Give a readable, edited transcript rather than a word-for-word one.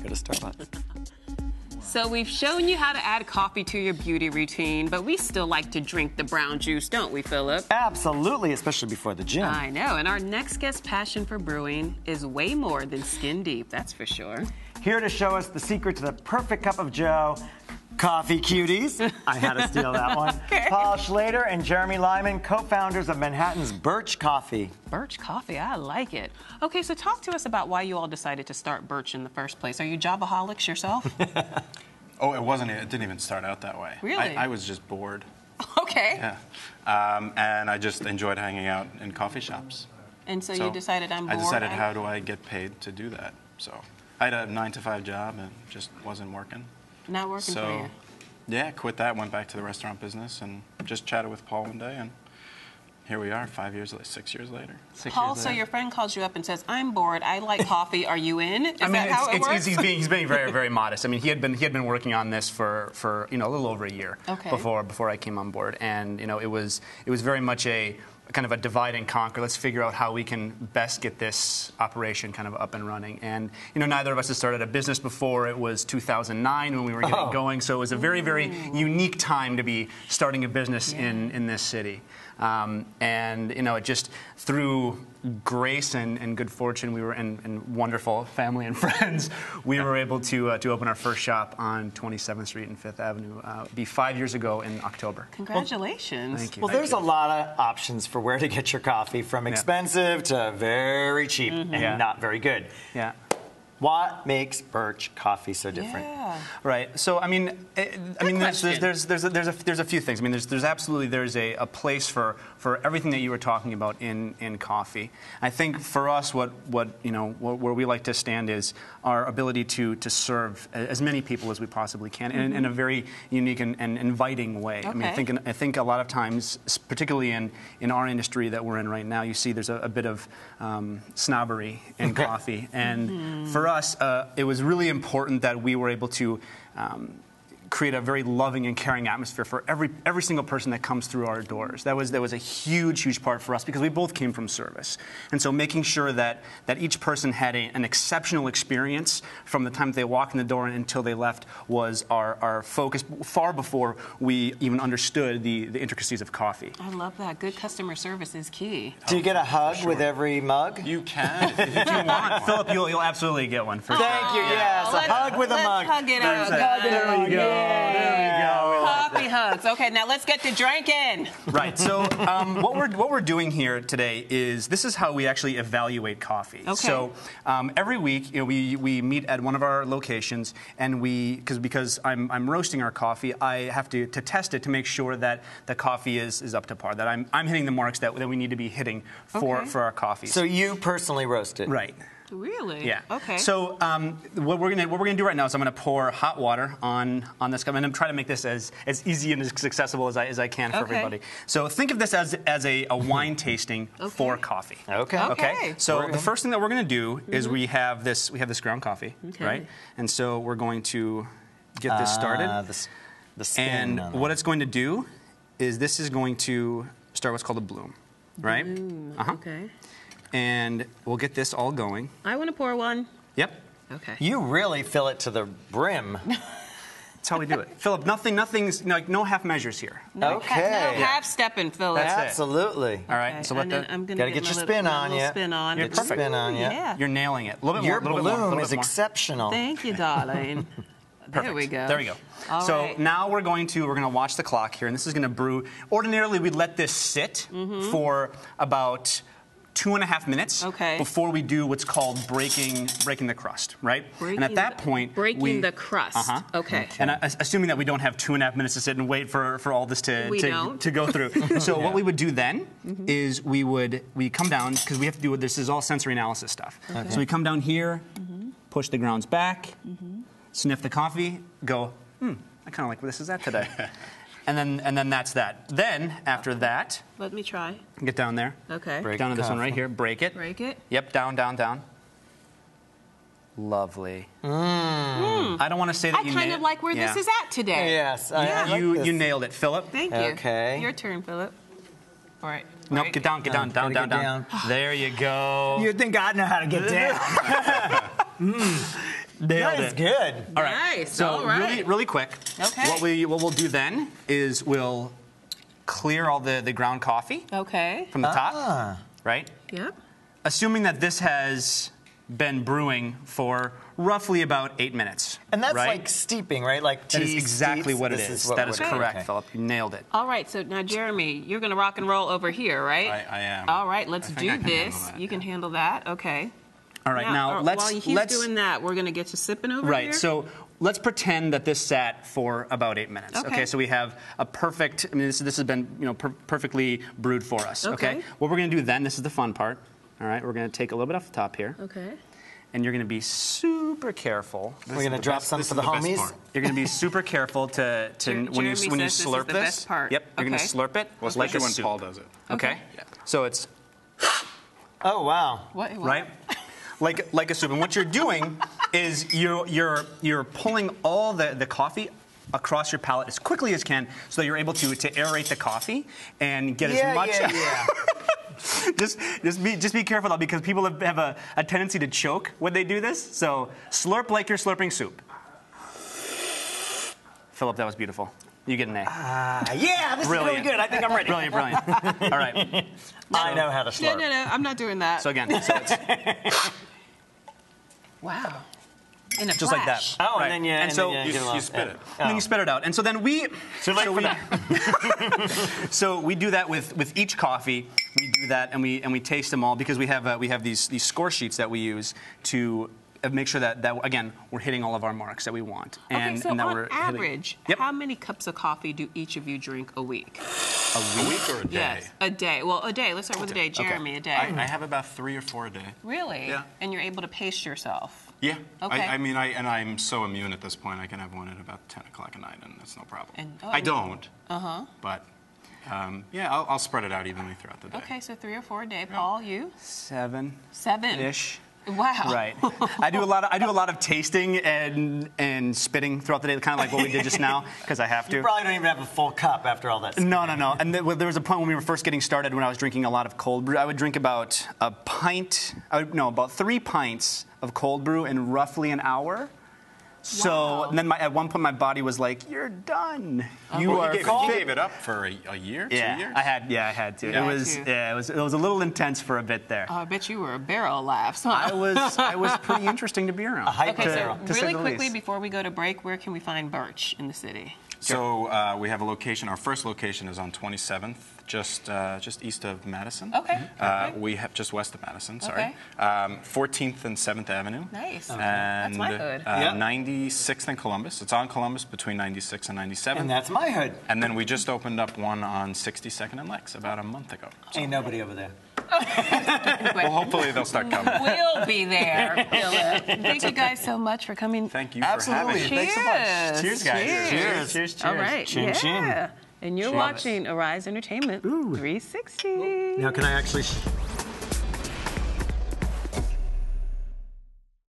go to Starbucks. So we've shown you how to add coffee to your beauty routine, but we still like to drink the brown juice, don't we, Philip? Absolutely, especially before the gym. I know, and our next guest's passion for brewing is way more than skin deep, that's for sure. Here to show us the secret to the perfect cup of joe, coffee cuties. I had to steal that one. Okay. Paul Schlader and Jeremy Lyman, co-founders of Manhattan's Birch Coffee. Birch Coffee, I like it. Okay, so talk to us about why you all decided to start Birch in the first place. Are you jobaholics yourself? Oh, it wasn't. It didn't even start out that way. Really? I was just bored. Okay. Yeah. And I just enjoyed hanging out in coffee shops. And so you decided, I'm bored. I decided, how do I get paid to do that? So I had a 9-to-5 job and just wasn't working. Not working for you. Yeah, quit that, went back to the restaurant business, and just chatted with Paul one day, and here we are, 6 years later. Paul, so your friend calls you up and says, "I'm bored. I like coffee. Are you in?" Is that how it works? He's being very, very modest. I mean, he had been working on this for a little over a year before I came on board, and it was very much a kind of a divide and conquer. Let's figure out how we can best get this operation kind of up and running. And neither of us had started a business before. It was 2009 when we were getting going, so it was a very, very unique time to be starting a business in this city. And it just through grace and good fortune, we were and wonderful family and friends, we were able to open our first shop on 27th Street and 5th Avenue. It'd be 5 years ago in October. Congratulations! Well, thank you. Well, there's a lot of options for where to get your coffee, from expensive to very cheap and not very good. Yeah. What makes Birch Coffee so different? Yeah. Right. So I mean, there's a few things. I mean, there's absolutely a place for everything that you were talking about in coffee. I think for us, where we like to stand is our ability to serve as many people as we possibly can in a very unique and inviting way. Okay. I mean, I think a lot of times, particularly in our industry that we're in right now, you see there's a bit of snobbery in coffee, and for us, it was really important that we were able to create a very loving and caring atmosphere for every single person that comes through our doors. That was a huge part for us because we both came from service, and so making sure that each person had an exceptional experience from the time that they walked in the door until they left was our focus far before we even understood the intricacies of coffee. I love that. Good customer service is key. Do you get a hug with every mug? You can. If you want, Philip, you'll absolutely get one. Thank you. Yes, a hug with a mug. Let's hug it out. There we go. There we go. Coffee hugs. Okay, now let's get to drinking. Right. So what we're doing here today is this is how we actually evaluate coffee. Okay. So every week we meet at one of our locations, and because I'm roasting our coffee, I have to test it to make sure that the coffee is up to par, that I'm hitting the marks that we need to be hitting for our coffee. So you personally roast it? Right. Really? Yeah. Okay. So what we're gonna do right now is I'm gonna pour hot water on this cup, and I'm trying to make this as easy and as accessible as I can for everybody. So think of this as a wine tasting for coffee. Okay. So the first thing that we're gonna do is we have this ground coffee, right? And so we're going to get this started. The spin. And what it's going to do is this is going to start what's called a bloom, right? Okay. And we'll get this all going. I want to pour one. Yep. Okay. You really fill it to the brim. That's how we do it. Philip, nothing's like no half measures here. No half stepping, Philip. That's it. Absolutely. All right. Okay, So I'm gonna gotta get your spin on you. Spin on. Get your spin on you. Yeah. You're nailing it. A little bit Your more. bloom is exceptional. Thank you, darling. Perfect. There we go. There we go. All right. Now we're going to watch the clock here, and this is going to brew. Ordinarily, we'd let this sit for about 2.5 minutes before we do what's called breaking the crust, right? And at that point, breaking the crust. Okay. And assuming that we don't have 2.5 minutes to sit and wait for all this to go through. So what we would do then is we come down, because we have to do this is all sensory analysis stuff. Okay. So we come down here, push the grounds back, sniff the coffee, go, I kind of like where this is at today. And then that's that. Then, after that... Let me try. Get down there. Okay. Break down to this one right here. Break it. Break it. Yep, down, down, down. Lovely. I don't want to say that you nailed it. I kind of like where this is at today. Yes. You nailed it, Philip. Thank you. Okay. Your turn, Philip. All right. Nope, get down. There you go. You'd think I'd know how to get down. Nailed That is it. good. All right. Nice. So All right. really quick. Okay. What we'll do then is we'll clear all the ground coffee Okay. from the top, right? Yep. Assuming that this has been brewing for roughly about 8 minutes. And that's right? like steeping, right? Like tea That is exactly steeps. what it This is. what That is we're doing. correct, Okay. Philip. You nailed it. All right. So now, Jeremy, you're going to rock and roll over here, right? I am. All right. Let's I think do I can handle this. that, You can yeah. handle that. Okay. All right, now let's while he's let's doing that, we're going to get you sipping over right. here. So let's pretend that this sat for about 8 minutes. Okay. So we have a perfect. I mean, this has been perfectly brewed for us. Okay. What we're going to do then? This is the fun part. All right. We're going to take a little bit off the top here, Okay. and you're going to be super careful. We're going to drop some for the homies. You're going to be super careful to when you Jeremy says this is slurp the this. best part. Yep. You're going Okay. to slurp it Well, like especially a when soup. Paul does it. Okay. Yeah. So it's Oh, wow. What? right? Like a soup. And what you're doing is you're pulling all the coffee across your palate as quickly as you can so that you're able to aerate the coffee and get as much. Yeah. Just be careful though, because people have a tendency to choke when they do this. So slurp like you're slurping soup. Philip, that was beautiful. You get an A. Yeah, this is really Brilliant. good. I think I'm ready. Brilliant. All right. I know how to slurp. No. I'm not doing that. So again, it's Wow. In a just like that. flash. Oh, Right. and then you, And and so then you give a little- spit it. And then you spit it out. And so then we. Too late for that. So we do that with each coffee. We do that and we taste them all because we have these score sheets that we use to make sure that again we're hitting all of our marks that we want. Okay, so and that on we're average, Yep. how many cups of coffee do each of you drink a week? A week or a day? Yes, a day. Well, a day. Let's start with a day. Jeremy, a day. I have about 3 or 4 a day. Really? Yeah. And you're able to pace yourself. Yeah. Okay. I mean, I'm so immune at this point. I can have one at about 10 o'clock at night, and that's no problem. And- I don't. Uh-huh. But yeah, I'll spread it out evenly throughout the day. Okay, so 3 or 4 a day. Paul, you? 7-ish. 7. Wow. Right. I do a lot of tasting and spitting throughout the day, kind of like what we did just now, because I have to. You probably don't even have a full cup after all that. No. And there was a point when we were first getting started when I was drinking a lot of cold brew. I would drink about about 3 pints of cold brew in roughly an hour. So Wow. and then at one point my body was like, "You're done. You Well, are." you gave it up for a year, 2 yeah, years? I had to. Yeah. It was a little intense for a bit there. Oh, I bet you were a barrel of laughs, huh? I was pretty interesting to be around. hype Okay, so barrel. to say really the quickly least. before we go to break, where can we find Birch in the city? So we have a location. Our first location is on 27th, just east of Madison. Okay, perfect. We have just west of Madison. Sorry. Okay. 14th and 7th Avenue. Nice. And That's my hood. 96th and Columbus. It's on Columbus between 96 and 97. And that's my hood. And then we just opened up one on 62nd and Lex about a month ago. Ain't nobody over there. Well, hopefully they'll start coming. We'll be there, Philip. Thank you guys so much for coming. Thank you for having me. Thanks so much. Cheers, guys. Cheers. Cheers. All right. Chin, yeah. chin. And you're watching Arise Entertainment 360. Now, can I actually...